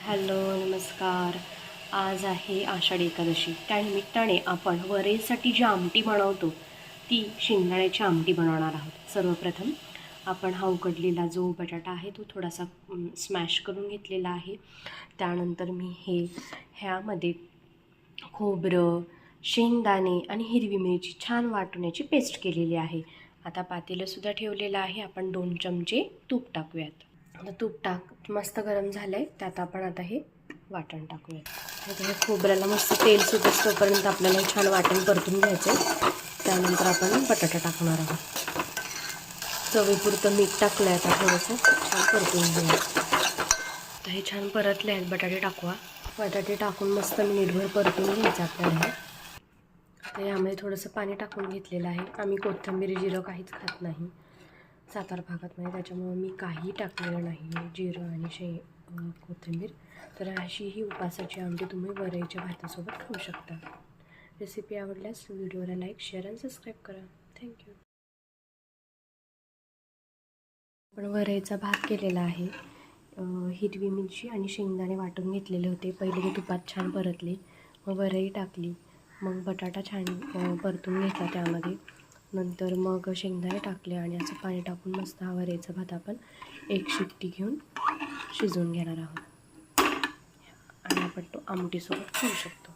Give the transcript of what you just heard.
Hello नमस्कार. आज आहे आषाढी एकादशी. त्यानिमित्ताने आपण वरेसाठी जी आमटी बनवतो ती शेंगदाण्याची आमटी बनवणार आहोत. सर्वप्रथम आपण हा उकडलेला जो बटाटा आहे तो थोडासा स्मॅश करून घेतलेला आहे. त्यानंतर मी ह्यामध्ये खोबरं, शेंगदाणे आणि हिरवी मिरची छान वाटण्याची पेस्ट केलेली आहे. आता पातेलंसुद्धा ठेवलेलं आहे. आपण 2 चमचे तूप टाकूयात. आता तूप मस्त गरम झालं आहे. त्यात आपण आता हे वाटण टाकूयात. आता हे खोबऱ्याला मस्त तेल सुटस तोपर्यंत आपल्याला छान वाटण परतून घ्यायचं आहे. त्यानंतर आपण बटाटा टाकणार आहोत. चवीपुरतं मीठ टाकलं आहे. आता थोडंसं छान परतून घेऊया. आता हे छान परतले आहेत. बटाटे टाकवा. बटाटे टाकून मस्त मिनिटभर परतून घ्यायचं आपल्याला. आता यामध्ये थोडंसं पाणी टाकून घेतलेलं आहे. आम्ही कोथिंबीर जिरं काहीच खात नाही सातारा भागात नाही, त्याच्यामुळं मी काही टाकलेलं नाही आहे जिरं आणि कोथिंबीर. तर अशी ही उपासाची आमटी तुम्ही वरईच्या भातासोबत खाऊ शकता. रेसिपी आवडल्यास व्हिडिओला लाईक, शेअर आणि सबस्क्राईब करा. थँक्यू. आपण वरईचा भात केलेला आहे. हिरवी मिरची आणि शेंगदाणे वाटून घेतलेले होते. पहिले ते तुपात छान परतले, मग वरई टाकली, मग बटाटा छान परतून घेतला त्यामध्ये. नंतर मग शेंगदाणे टाकले आणि असं पाणी टाकून मस्त हा वरईचा भात आपण एक शिट्टी घेऊन शिजवून घेणार आहोत आणि आपण तो आमटीसोबत खाऊ शकतो.